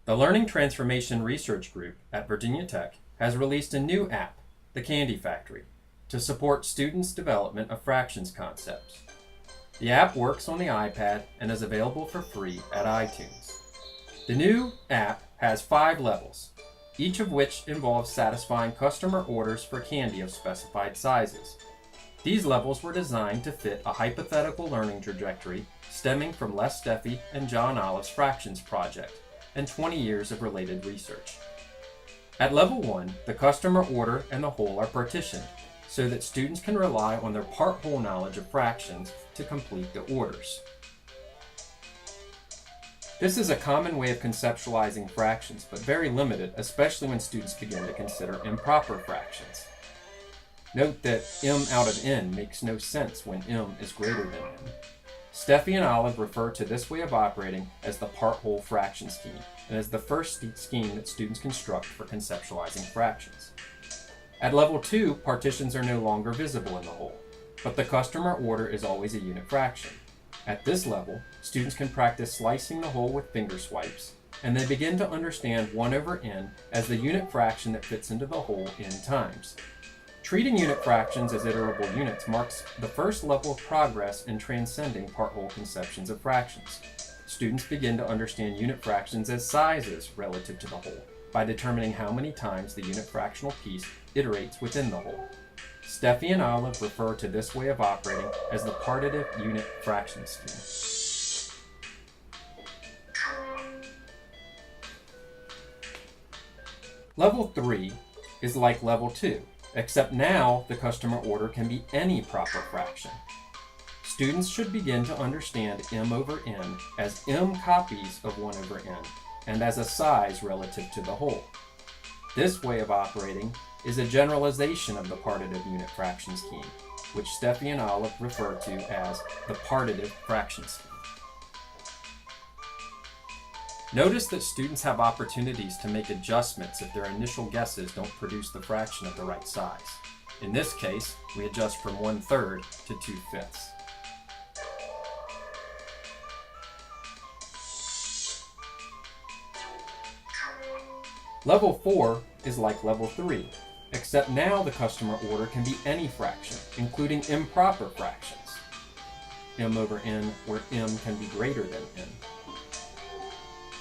The Learning Transformation Research Group at Virginia Tech has released a new app, the Candy Factory, to support students' development of fractions concepts. The app works on the iPad and is available for free at iTunes. The new app has 5 levels, each of which involves satisfying customer orders for candy of specified sizes. These levels were designed to fit a hypothetical learning trajectory stemming from Les Steffi and John Olive's fractions project and 20 years of related research. At level 1, the customer order and the whole are partitioned so that students can rely on their part-whole knowledge of fractions to complete the orders. This is a common way of conceptualizing fractions, but very limited, especially when students begin to consider improper fractions. Note that m out of n makes no sense when m is greater than n. Steffi and Olive refer to this way of operating as the part-whole fraction scheme, and as the first scheme that students construct for conceptualizing fractions. At level 2, partitions are no longer visible in the whole, but the customer order is always a unit fraction. At this level, students can practice slicing the whole with finger swipes, and they begin to understand 1 over n as the unit fraction that fits into the whole n times. Treating unit fractions as iterable units marks the first level of progress in transcending part-whole conceptions of fractions. Students begin to understand unit fractions as sizes relative to the whole by determining how many times the unit fractional piece iterates within the whole. Steffi and Olive refer to this way of operating as the partitive unit fraction scheme. Level 3 is like level 2, except now the customer order can be any proper fraction. Students should begin to understand m over n as m copies of 1 over n, and as a size relative to the whole. This way of operating is a generalization of the partitive unit fraction scheme, which Steffi and Olive refer to as the partitive fraction scheme. Notice that students have opportunities to make adjustments if their initial guesses don't produce the fraction of the right size. In this case, we adjust from 1/3 to 2/5. Level 4 is like level 3, except now the customer order can be any fraction, including improper fractions, m over n, where m can be greater than n.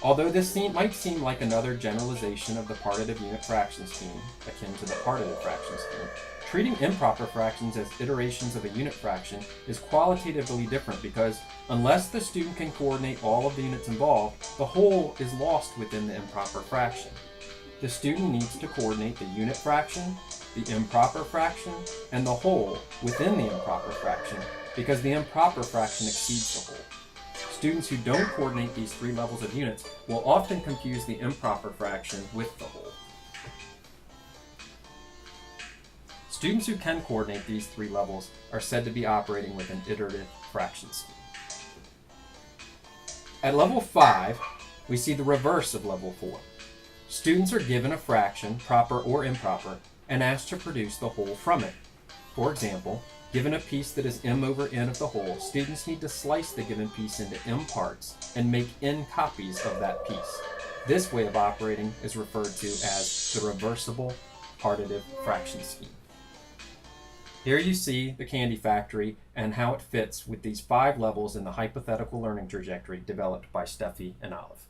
Although this might seem like another generalization of the partitive unit fraction scheme, akin to the partitive fraction scheme, treating improper fractions as iterations of a unit fraction is qualitatively different because unless the student can coordinate all of the units involved, the whole is lost within the improper fraction. The student needs to coordinate the unit fraction, the improper fraction, and the whole within the improper fraction because the improper fraction exceeds the whole. Students who don't coordinate these 3 levels of units will often confuse the improper fraction with the whole. Students who can coordinate these 3 levels are said to be operating with an iterative fraction scheme. At level 5, we see the reverse of level 4. Students are given a fraction, proper or improper, and asked to produce the whole from it. For example, given a piece that is m over n of the whole, students need to slice the given piece into m parts and make n copies of that piece. This way of operating is referred to as the reversible partitive fraction scheme. Here you see the Candy Factory and how it fits with these 5 levels in the hypothetical learning trajectory developed by Steffi and Olive.